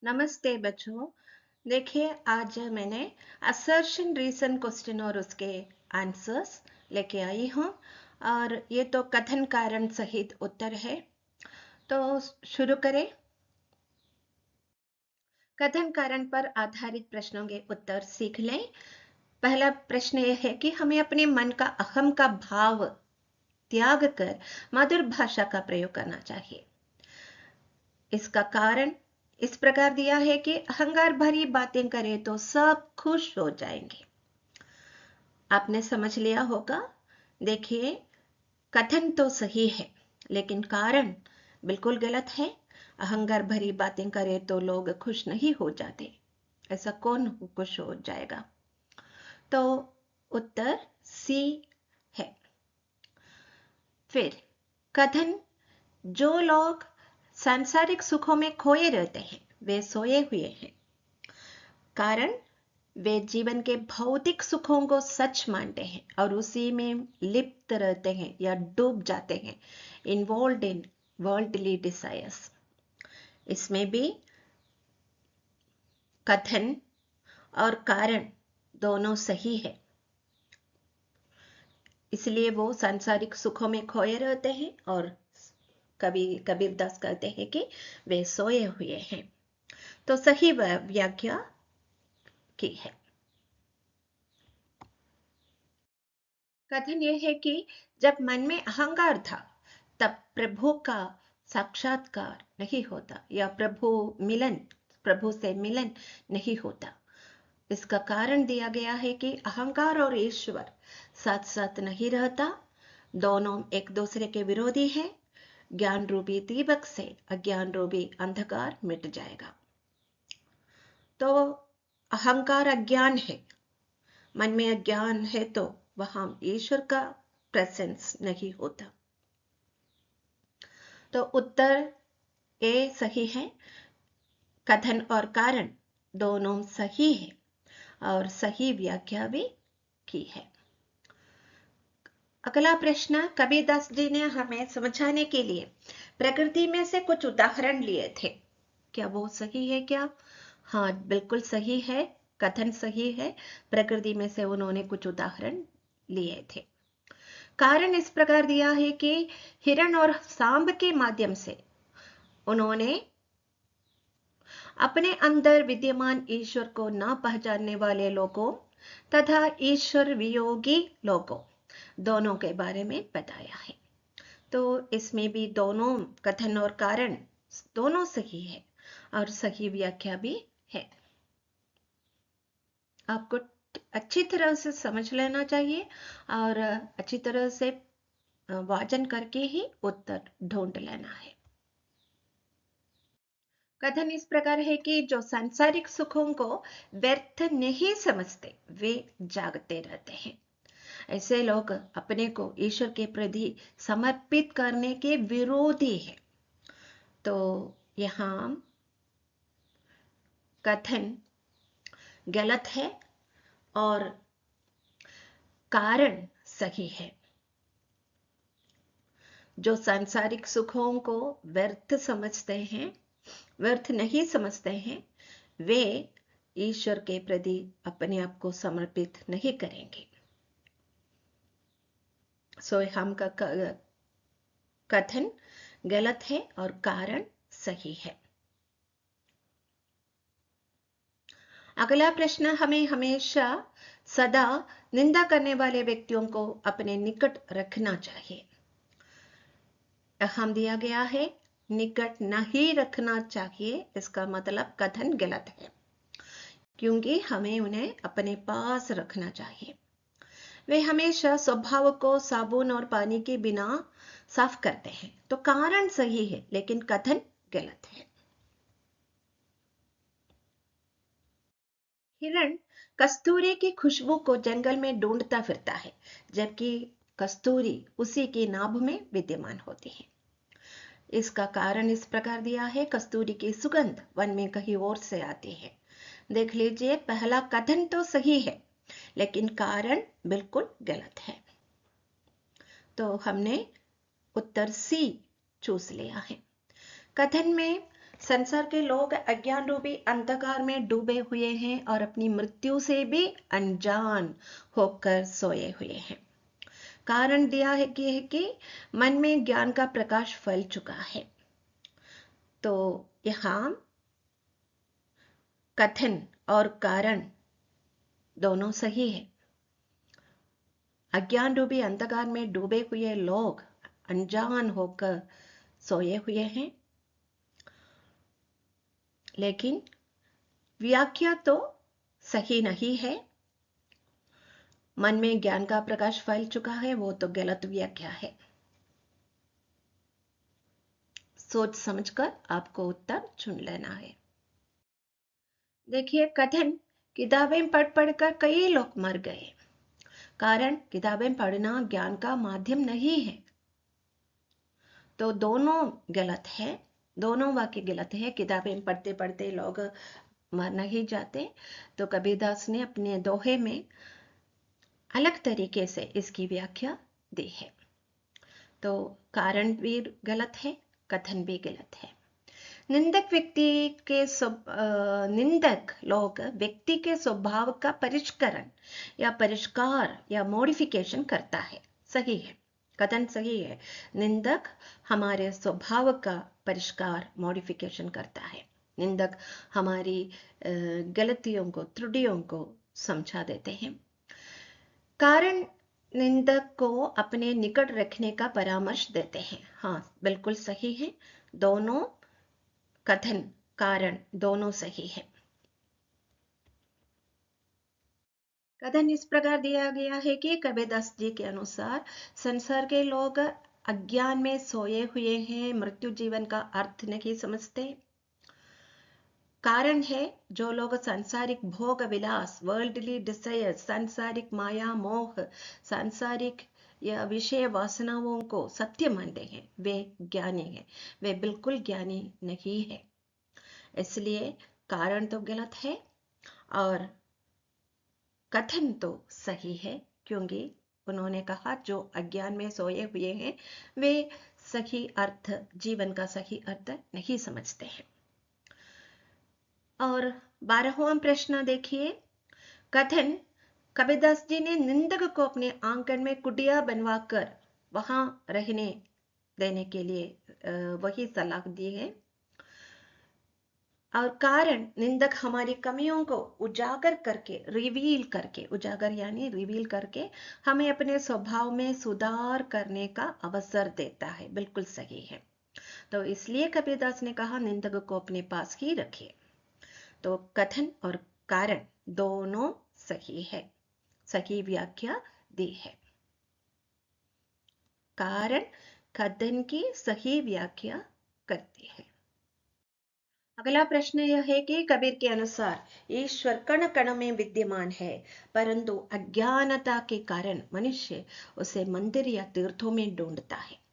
नमस्ते बच्चों। देखिए, आज मैंने असर्शन रीजन क्वेश्चन और उसके आंसर्स लेके आई हूँ। और ये तो कथन कारण सहित उत्तर है। तो शुरू करें। कथन कारण पर आधारित प्रश्नों के उत्तर सीख लें। पहला प्रश्न ये है कि हमें अपने मन का अहम का भाव त्याग कर मधुर भाषा का प्रयोग करना चाहिए। इसका कारण इस प्रकार दिया है कि अहंकार भरी बातें करें तो सब खुश हो जाएंगे। आपने समझ लिया होगा। देखिए, कथन तो सही है लेकिन कारण बिल्कुल गलत है। अहंकार भरी बातें करें तो लोग खुश नहीं हो जाते। ऐसा कौन खुश हो जाएगा? तो उत्तर सी है। फिर कथन, जो लोग सांसारिक सुखों में खोए रहते हैं वे सोए हुए हैं। कारण, वे जीवन के भौतिक सुखों को सच मानते हैं और उसी में लिप्त रहते हैं या डूब जाते हैं। Involve in worldly desires. इसमें भी कथन और कारण दोनों सही है। इसलिए वो सांसारिक सुखों में खोए रहते हैं और कभी कबीरदास कहते हैं कि वे सोए हुए हैं। तो सही व्याख्या की है। कथन यह है कि जब मन में अहंकार था तब प्रभु का साक्षात्कार नहीं होता या प्रभु से मिलन नहीं होता। इसका कारण दिया गया है कि अहंकार और ईश्वर साथ साथ नहीं रहता। दोनों एक दूसरे के विरोधी हैं। ज्ञान रूपी दीपक से अज्ञान रूपी अंधकार मिट जाएगा। तो अहंकार अज्ञान है। मन में अज्ञान है तो वहां ईश्वर का प्रेजेंस नहीं होता। तो उत्तर ए सही है। कथन और कारण दोनों सही है और सही व्याख्या भी की है। अगला प्रश्न, कबीरदास जी ने हमें समझाने के लिए प्रकृति में से कुछ उदाहरण लिए थे। क्या वो सही है क्या? हाँ, बिल्कुल सही है। कथन सही है। प्रकृति में से उन्होंने कुछ उदाहरण लिए थे। कारण इस प्रकार दिया है कि हिरण और सांब के माध्यम से उन्होंने अपने अंदर विद्यमान ईश्वर को न पहचानने वाले लोगों तथा ईश्वर वियोगी लोगों दोनों के बारे में बताया है। तो इसमें भी दोनों कथन और कारण दोनों सही है और सही व्याख्या भी है। आपको अच्छी तरह से समझ लेना चाहिए और अच्छी तरह से वाचन करके ही उत्तर ढूंढ लेना है। कथन इस प्रकार है कि जो सांसारिक सुखों को व्यर्थ नहीं समझते वे जागते रहते हैं। ऐसे लोग अपने को ईश्वर के प्रति समर्पित करने के विरोधी हैं। तो यहाँ कथन गलत है और कारण सही है। जो सांसारिक सुखों को व्यर्थ नहीं समझते हैं वे ईश्वर के प्रति अपने आप को समर्पित नहीं करेंगे। सो हम का कथन गलत है और कारण सही है। अगला प्रश्न, हमें हमेशा सदा निंदा करने वाले व्यक्तियों को अपने निकट रखना चाहिए। हम दिया गया है निकट नहीं रखना चाहिए। इसका मतलब कथन गलत है क्योंकि हमें उन्हें अपने पास रखना चाहिए। वे हमेशा स्वभाव को साबुन और पानी के बिना साफ करते हैं। तो कारण सही है लेकिन कथन गलत है। हिरण कस्तूरी की खुशबू को जंगल में ढूंढता फिरता है जबकि कस्तूरी उसी की नाभ में विद्यमान होती है। इसका कारण इस प्रकार दिया है, कस्तूरी की सुगंध वन में कहीं और से आती है। देख लीजिए, पहला कथन तो सही है लेकिन कारण बिल्कुल गलत है। तो हमने उत्तर सी चूज लिया है। कथन में संसार के लोग अज्ञान रूपी अंधकार में डूबे हुए हैं और अपनी मृत्यु से भी अनजान होकर सोए हुए हैं। कारण दिया है कि मन में ज्ञान का प्रकाश फैल चुका है। तो यहाँ कथन और कारण दोनों सही है। अज्ञान रूपी अंधकार में डूबे हुए लोग अनजान होकर सोए हुए हैं, लेकिन व्याख्या तो सही नहीं है। मन में ज्ञान का प्रकाश फैल चुका है, वो तो गलत व्याख्या है। सोच समझकर आपको उत्तर चुन लेना है। देखिए, कथन किताबें पढ़ पढ़कर कई लोग मर गए। कारण किताबें पढ़ना ज्ञान का माध्यम नहीं है। तो दोनों गलत है, दोनों वाक्य गलत है। किताबें पढ़ते पढ़ते लोग मर नहीं जाते। तो कबीरदास ने अपने दोहे में अलग तरीके से इसकी व्याख्या दी है। तो कारण भी गलत है, कथन भी गलत है। निंदक निंदक लोग व्यक्ति के स्वभाव का परिष्करण या परिष्कार या मॉडिफिकेशन करता है। सही है, कथन सही है। निंदक हमारे स्वभाव का परिष्कार मॉडिफिकेशन करता है। निंदक हमारी गलतियों को, त्रुटियों को समझा देते हैं। कारण निंदक को अपने निकट रखने का परामर्श देते हैं। हाँ, बिल्कुल सही है। दोनों कथन कारण दोनों सही है। कथन इस प्रकार दिया गया है कि कबीरदास जी के अनुसार संसार के लोग अज्ञान में सोए हुए हैं, मृत्यु जीवन का अर्थ नहीं समझते। कारण है जो लोग सांसारिक भोग विलास, वर्ल्डली डिजायर, सांसारिक माया मोह, सांसारिक या विषय वासनाओं को सत्य मानते हैं, वे ज्ञानी हैं। वे बिल्कुल ज्ञानी नहीं है। इसलिए कारण तो गलत है और कथन तो सही है, क्योंकि उन्होंने कहा जो अज्ञान में सोए हुए हैं वे सही अर्थ, जीवन का सही अर्थ नहीं समझते हैं। और 12वां प्रश्न देखिए। कथन कबीरदास जी ने निंदक को अपने आंगन में कुटिया बनवाकर वहां रहने देने के लिए वही सलाह दी है। और कारण निंदक हमारी कमियों को उजागर करके, रिवील करके, उजागर यानी रिवील करके हमें अपने स्वभाव में सुधार करने का अवसर देता है। बिल्कुल सही है। तो इसलिए कबीरदास ने कहा निंदक को अपने पास ही रखिए। तो कथन और कारण दोनों सही है, सही व्याख्या दी है। कारण कथन की सही व्याख्या करती है। अगला प्रश्न यह है कि कबीर के अनुसार ईश्वर कण कण में विद्यमान है, परंतु अज्ञानता के कारण मनुष्य उसे मंदिर या तीर्थों में ढूंढता है।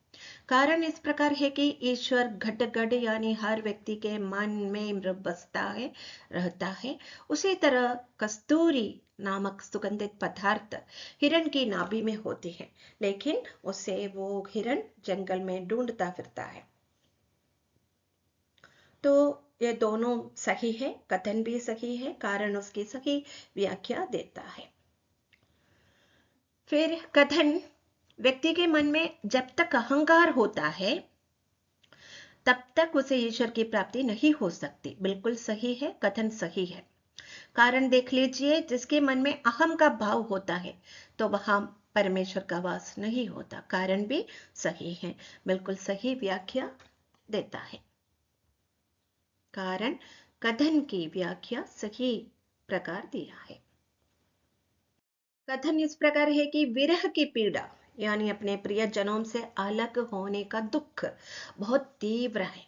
कारण इस प्रकार है कि ईश्वर घट घट यानी हर व्यक्ति के मन में बसता है, रहता है। उसी तरह कस्तूरी नामक सुगंधित पदार्थ हिरण की नाभि में होती है, लेकिन उसे वो हिरण जंगल में ढूंढता फिरता है। तो ये दोनों सही है, कथन भी सही है, कारण उसकी सही व्याख्या देता है। फिर कथन व्यक्ति के मन में जब तक अहंकार होता है तब तक उसे ईश्वर की प्राप्ति नहीं हो सकती। बिल्कुल सही है, कथन सही है। कारण देख लीजिए, जिसके मन में अहम का भाव होता है तो वहां परमेश्वर का वास नहीं होता। कारण भी सही है, बिल्कुल सही व्याख्या देता है। कारण कथन की व्याख्या सही प्रकार दिया है। कथन इस प्रकार है कि विरह की पीड़ा यानी अपने प्रियजनों से अलग होने का दुख बहुत तीव्र है,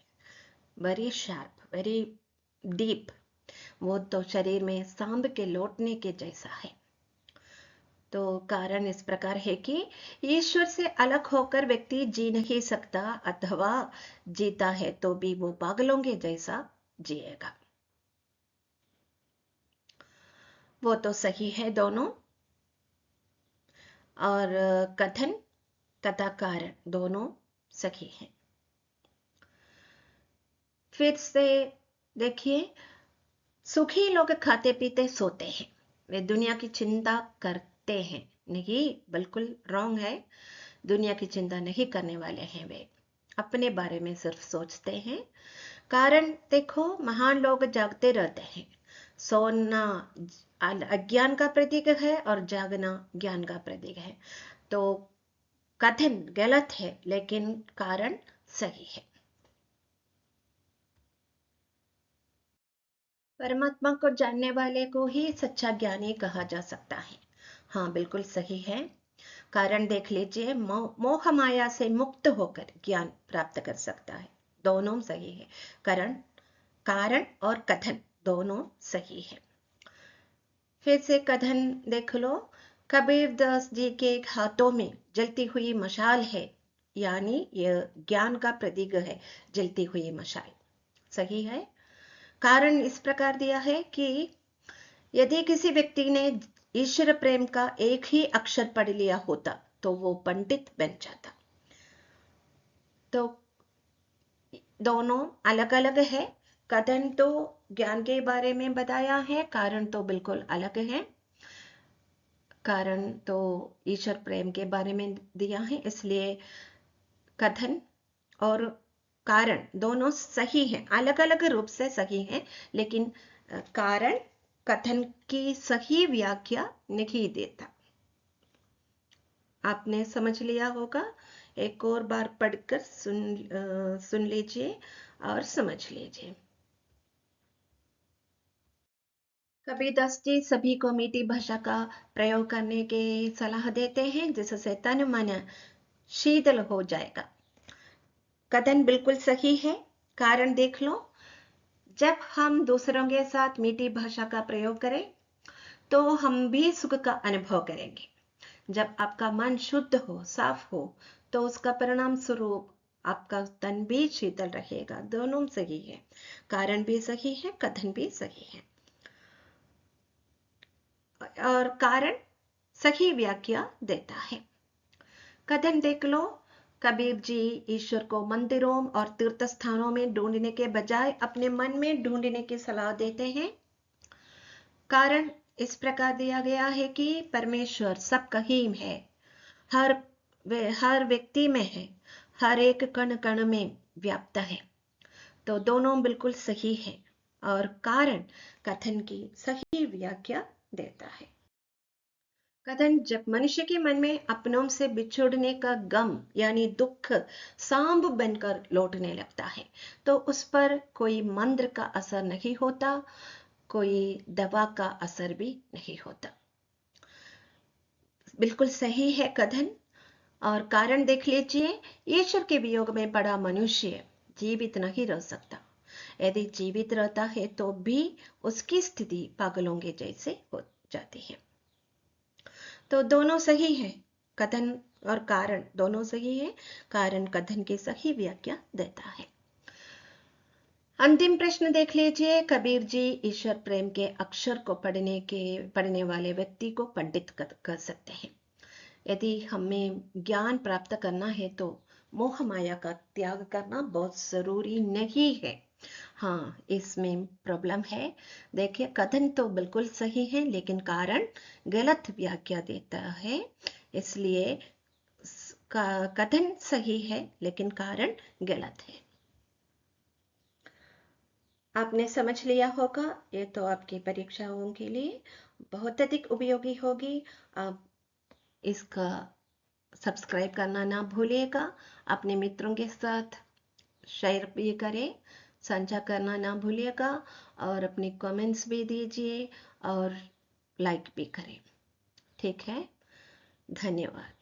वेरी शार्प, वेरी डीप। वो तो शरीर में सांब के लौटने के जैसा है। तो कारण इस प्रकार है कि ईश्वर से अलग होकर व्यक्ति जी नहीं सकता, अथवा जीता है तो भी वो पागलों के जैसा जिएगा। वो तो सही है दोनों। और कथन तथा कारण दोनों सही हैं। फिर से देखिए, सुखी लोग खाते पीते सोते हैं, वे दुनिया की चिंता करते हैं नहीं, बिल्कुल रॉन्ग है। दुनिया की चिंता नहीं करने वाले हैं, वे अपने बारे में सिर्फ सोचते हैं। कारण देखो, महान लोग जागते रहते हैं। सोना अज्ञान का प्रतीक है और जागना ज्ञान का प्रतीक है। तो कथन गलत है लेकिन कारण सही है। परमात्मा को जानने वाले को ही सच्चा ज्ञानी कहा जा सकता है। हाँ, बिल्कुल सही है। कारण देख लीजिए, मोह माया से मुक्त होकर ज्ञान प्राप्त कर सकता है, दोनों सही है। कारण कारण और कथन दोनों सही है। फिर से कथन देख लो, कबीर दास जी के हाथों में जलती हुई मशाल है, यानी यह ज्ञान का प्रतीक है, जलती हुई मशाल सही है। कारण इस प्रकार दिया है कि यदि किसी व्यक्ति ने ईश्वर प्रेम का एक ही अक्षर पढ़ लिया होता तो वो पंडित बन जाता। तो दोनों अलग अलग है। कथन तो ज्ञान के बारे में बताया है, कारण तो बिल्कुल अलग है। कारण तो ईश्वर प्रेम के बारे में दिया है, इसलिए कथन और कारण दोनों सही हैं, अलग अलग रूप से सही हैं, लेकिन कारण कथन की सही व्याख्या नहीं देता। आपने समझ लिया होगा। एक और बार पढ़कर सुन लीजिए और समझ लीजिए। कबीरदास जी सभी को मीठी भाषा का प्रयोग करने की सलाह देते हैं, जिससे तन मन शीतल हो जाएगा। कथन बिल्कुल सही है। कारण देख लो, जब हम दूसरों के साथ मीठी भाषा का प्रयोग करें तो हम भी सुख का अनुभव करेंगे। जब आपका मन शुद्ध हो, साफ हो, तो उसका परिणाम स्वरूप आपका तन भी शीतल रहेगा। दोनों सही है, कारण भी सही है, कथन भी सही है। और कारण सही व्याख्या देता है। कथन देख लो, कबीर जी ईश्वर को मंदिरों और तीर्थ स्थानों में ढूंढने के बजाय अपने मन में ढूंढने की सलाह देते हैं। कारण इस प्रकार दिया गया है कि परमेश्वर सब कहीं है, हर व्यक्ति में है, हर एक कण कण में व्याप्त है। तो दोनों बिल्कुल सही है और कारण कथन की सही व्याख्या देता है। कथन, जब मनुष्य के मन में अपनों से बिछुड़ने का गम यानी दुख सांब बनकर लौटने लगता है, तो उस पर कोई मंत्र का असर नहीं होता, कोई दवा का असर भी नहीं होता। बिल्कुल सही है कथन। और कारण देख लीजिए, ईश्वर के वियोग में पड़ा मनुष्य जीवित नहीं रह सकता। यदि जीवित रहता है तो भी उसकी स्थिति पागलों के जैसे हो जाती है। तो दोनों सही है, कथन और कारण दोनों सही है। कारण कथन की सही व्याख्या देता है। अंतिम प्रश्न देख लीजिए, कबीर जी ईश्वर प्रेम के अक्षर को पढ़ने वाले व्यक्ति को पंडित कर सकते हैं। यदि हमें ज्ञान प्राप्त करना है तो मोह माया का त्याग करना बहुत जरूरी नहीं है। हाँ, इसमें प्रॉब्लम है। देखिए, कथन तो बिल्कुल सही है लेकिन कारण गलत व्याख्या देता है, इसलिए कथन सही है लेकिन कारण गलत है। आपने समझ लिया होगा। ये तो आपकी परीक्षाओं के लिए बहुत अधिक उपयोगी होगी। आप इसका सब्सक्राइब करना ना भूलिएगा। अपने मित्रों के साथ शेयर भी करें, साझा करना ना भूलिएगा और अपनी कमेंट्स भी दीजिए और लाइक भी करें। ठीक है, धन्यवाद।